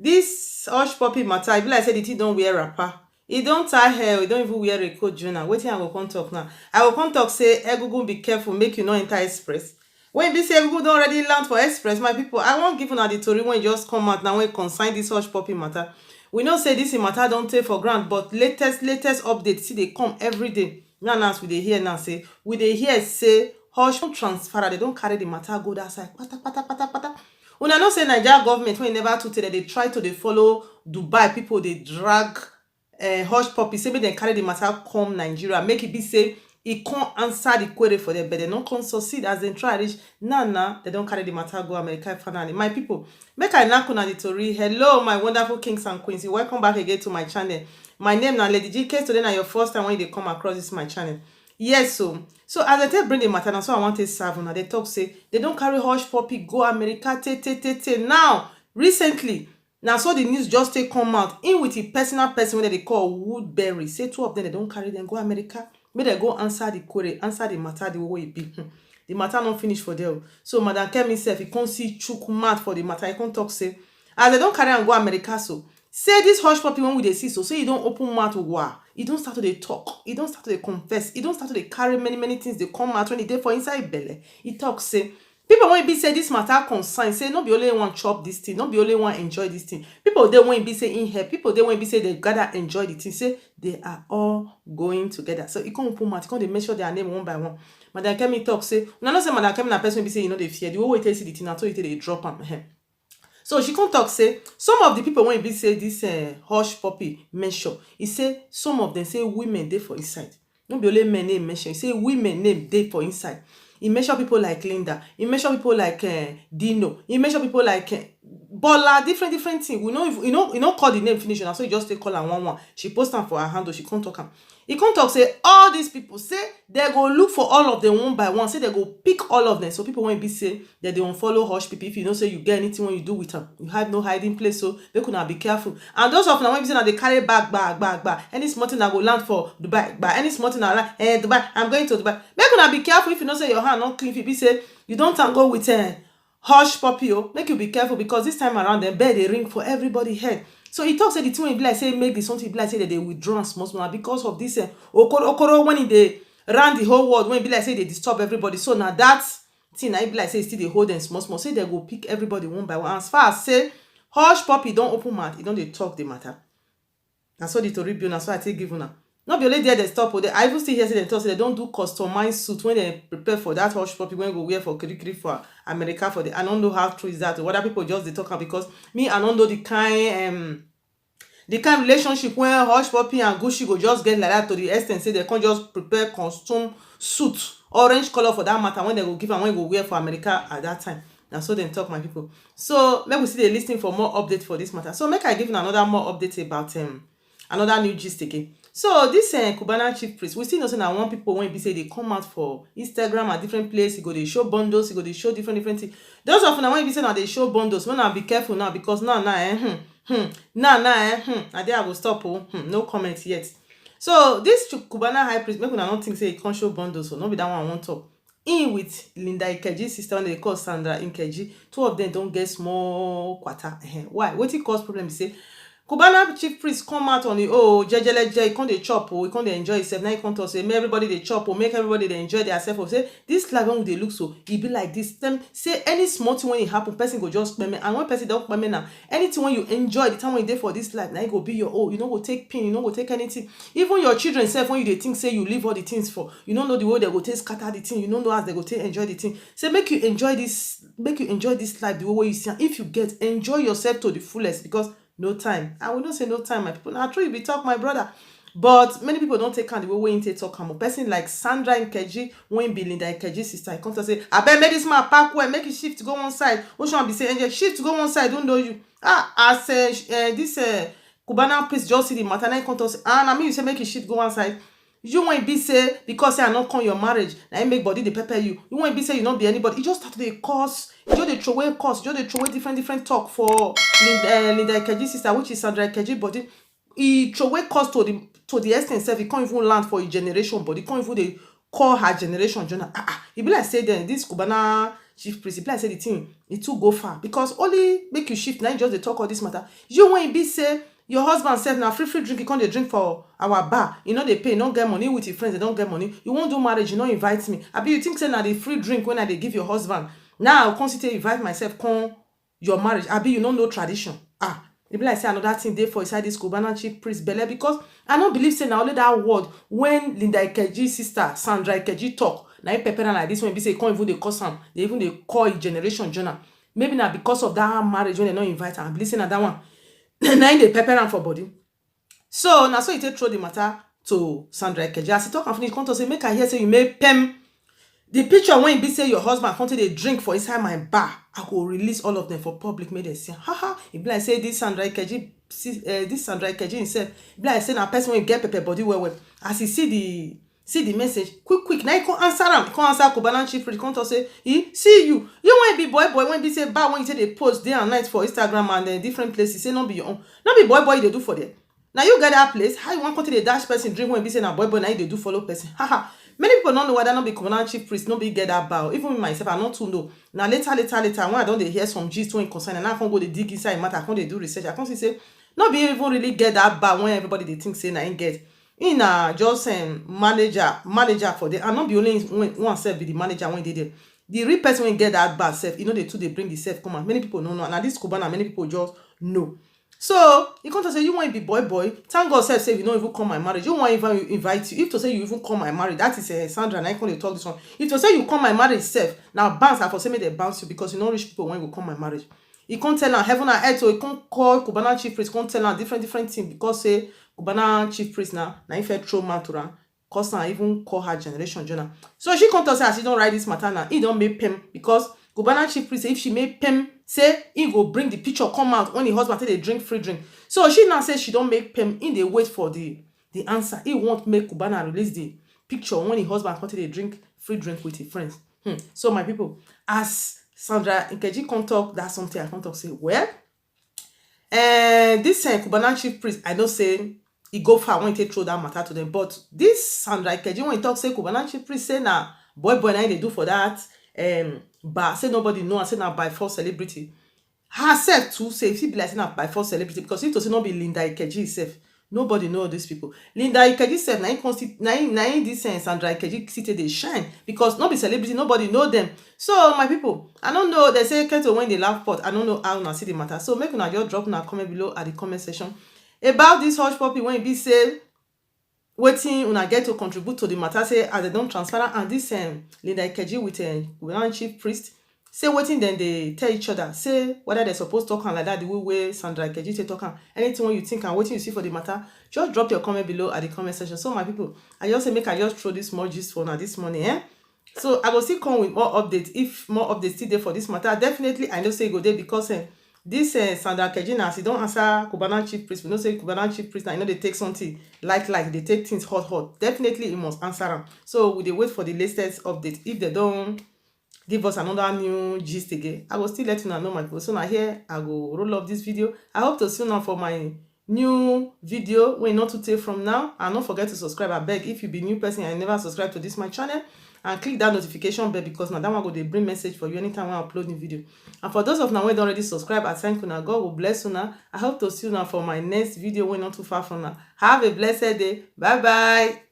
This hush puppy matter, e be like say the thing don wear wrapper. E don tie hair, e don even wear a coat join am. Wetin I go come talk now? I go come talk say Egungun be careful make you no enter express. When e be say Egungun don already land for express, my people, I wan give una the tori wey just come out now wey concern this hush puppy matter. We know say this matter don tey for ground, but latest update still dey come every day. Now as we dey hear now say hush transfer, they don carry the matter go that side kpata. Una know say Nigeria government wey never too tey dem dey try to dey follow Dubai people dey drag hush puppy say make dem carry the matter come Nigeria, make e be say e come answer the query for them, but dem no come succeed as dem try reach now dem don carry the matter go America finally. My people, make I knack una the tori. Hello my wonderful kings and queens, welcome back again to my channel. My name na Lady G. Case today na your first time when you dey come across this my channel. Yes, so as I take bring the matter, now so I want to serve una. They talk say they don't carry hush puppy go America now recently. Now so the news just take come out in with the personal person wey they call Woodbury. Say two of them they don't carry them go America, make they go answer the query, answer the matter the way it be. The matter not finish for them. So Madam Kemi sef, he can't see chook mouth for the matter. He can't talk say as they don't carry and go America, so say this hush puppy when we dey see, so say you don't open mouth wow, you don't start to dey talk, you don't start to dey confess, you don't start to dey carry many things they come out when e dey for inside belle. He talk say people when be say this matter concern, say no be only one chop this thing, no be only one enjoy this thing. People they when be say in here, people they when be say they gather enjoy the thing, say they are all going together. So you can't open mouth, you can't dey mention their name one by one. Madam Kemi talk say, una know say Madam Kemi na person be say you know they fear the way they see the thing, until they drop am. So she come talk say some of the people when be say this hush puppy mention, he say some of them say women dey for inside. No be only men name mention, he say women name dey for inside. He mention people like Linda, he mention people like Dino, he mention people like Bola, different things. We know if you know call the name finish now, so you just take call am one. She post am for her handle, she can't talk am. He can't talk say all these people say they go look for all of them one by one, say they go pick all of them. So people when be say that they unfollow hush people. If you know say you get anything when you do with them, you have no hiding place, so they could not be careful. And those of them when be say that they carry bag, any small thing that go land for Dubai, any small thing that like Dubai, I'm going to Dubai. Make una be careful. If you know say your hand not clean, if you be say you don't tango with hush puppy, make you be careful, because this time around the bell they ring for everybody head. So he talks say the thing will be like say maybe something be like say that they withdraw small because of this okoro when they ran the whole world, when it be like say they disturb everybody. So now that thing I be like say still they hold them small, say they go pick everybody one by one. As far as say hush puppy don't open mouth, he don't they talk the matter. And so the tori be na so I take give una. Not be only there they stop, but I even still hear say they talk say they don't do customized suit when they prepare for that hush puppy when go wear for Kirikiri for America for the. I don't know how true is that, or whether people just they talk am, because me I don't know the kind relationship when hush puppy and Gucci go just get like that, to the extent say they can't just prepare costume suit orange color for that matter when they go give am when go wear for America at that time. Now so then talk, my people. So maybe we see they listening for more update for this matter. So make I give you another more update about another new gist again. So this Cubana chief priest, we still know say na one people when be say they come out for Instagram at different places, go they show bundles, go they show different things. Those of them when be say now they show bundles, when I be careful now, because now I there I will stop. No comments yet. So this Cubana high priest, make una not think say he can't show bundles, so no be that one I want talk. In with Linda Ikeji sister when they call Sandra Nkeji, two of them don't get small quarter. Why? What it cause problem is say Cubana chief priest come out on the jejeleje, he can't dey chop, he can't dey enjoy himself. Now he can't talk say make everybody they chop, make everybody they enjoy themselves. Say this life when they look so, it be like this. Them say any small thing when it happen, person go just payment. And when person don't payment now, anything when you enjoy the time when you dey for this life, now it go be your own. You know go take pain, you know go take anything. Even your children self, when you they think say you leave all the things for, you don't know the way they go take scatter the thing, you don't know as they go take enjoy the thing. Say make you enjoy this life the way you see. If you get enjoy yourself to the fullest, because no time. I will not say no time, my people. Now true, be talk, my brother. But many people don't take on the way they talk. A person like Sandra Nkeji, when be Linda Nkeji sister, I come to say, I bet make this man park where, make it shift to go one side. What should I be saying? Shift to go one side, don't know you. As this Cubana priest just see the matter, I come to say, I mean you say make it shift go one side. You won't be say because say I not come your marriage, now make body they pepper you. You won't be say you not be anybody. You just start to the cause. You just they throw away cause. You just they throw away different talk for Linda Ikeji sister, which is Sandra Ikeji body. He throw away cause to the extent self. He can't even land for his generation, but he can't even they call her generation. It be like say then this Cubana chief priest, e be like say the thing e too go far, because only make you shift na you just dey talk all this matter. You when e be say your husband sef na free drink, e come dey drink for our bar, e no dey pay, e no get money, with your friends they don't get money, you wan do marriage, you no invite me, abi you think say na the free drink when I dey give your husband now I come still invite myself come your marriage, abi you no know tradition? E be like say another thing dey for inside this Cubana chief priest belle, because I no believe say na only that word when Linda Ikeji sister Sandra Ikeji talk na e pepper am like this, when be say e come even dey cause am, they even dey call it generation journal. Maybe na because of that marriage when they no invite am, I believe say na that one na im dey pepper am for body. So na so e take throw the matter to Sandra Ikeji. As e talk am finish, come to say make I hear say you make pem the picture when e be say your husband come take dey drink for inside my bar, I go release all of them for public, make dem see. E be like say this Sandra Ikeji himself, e be like say na person wey get pepper body well well. As e see the message quick na e come answer am, come answer Cubana chief priest, come talk say see you when be boy when be say bar when you say dey post day and night for Instagram and different places, say no be your own, no be boy you dey do for there. Now you get that place, how you want to take the dash person drink when be say na boy na you dey do follow person? Many people don't know whether not be Cubana chief priest, no be get that bow. Even me myself, I not too know. Now later, when I don't hear some gist when concern, and I can't go to dig inside matter, I can't do research. I can't say not be even really get that bow when everybody they think say na ain't get. In just manager for the, and not be only one self be the manager when they did. The real person when get that bad self, you know, the two they bring the self come out. Many people don't know, and this Cubana, many people just know. So you come to say you want to be boy. Thank God self say you don't even come my marriage. You want even invite you. If to say you even come my marriage, that is Sandra. And I can't talk this one. If to say you come my marriage self, now bounce. I for say me they bounce you because you know rich people when you come my marriage. You can't tell them heaven and earth. So you can't call Cubana chief priest. Can't tell them different things because say Cubana chief priest now if I throw man to run. Cause now even call her generation journal. So she come to say as she don't write this matter now. He don't make pem because Cubana chief priest say if she make pem, say he go bring the picture come out when the husband take dey drink free drink. So she now say she don't make pem, in dey wait for the answer. He won't make Cubana release the picture when the husband come take dey drink free drink with his friends. So my people, as Sandra Ikeji come talk, that's something I come talk say, well, this Cubana chief priest, I know say he go far when he take throw that matter to them. But this Sandra Ikeji when he talk say Cubana chief priest say na boy na they do for that bar, say nobody know, and say na by force celebrity. Herself too say if she be like say na by force celebrity, because if to say not be Linda Ikeji herself, nobody know these people. Linda Ikeji self na in this Sandra Ikeji city they shine because not be celebrity, nobody know them. So my people, I don't know, they say kettle when they laugh pot, I don't know how una see the matter. So make una just drop una comment below at the comment section about this hush puppy when be say wetin una get to contribute to the matter, say as they don't transfer and this Linda Ikeji with Cubana chief priest say wetin dem dey tell each other, say whether they supposed talk am like that the way Sandra Ikeji say talk am, anything when you think and wetin you see for the matter, just drop your comment below at the comment section. So my people, I just say make I just throw this more gist for now this morning. So I will still come with more updates if more updates still there for this matter. Definitely I know say go there because this Sandra Ikeji now she don't answer Cubana chief priest. We know say Cubana chief priest now you know they take something like they take things hot. Definitely you must answer them. So we dey wait for the latest update. If they don't give us another new gist again, I will still let you know my people. So now here I go roll up this video. I hope to see you now for my new video when not to take from now. And don't forget to subscribe. I beg if you be new person and never subscribe to this my channel, and click that notification bell because now that one go they bring message for you anytime when I upload new video. And for those of now who don't already subscribe, I thank you now. God will bless you now. I hope to see you now for my next video when not too far from now. Have a blessed day. Bye bye.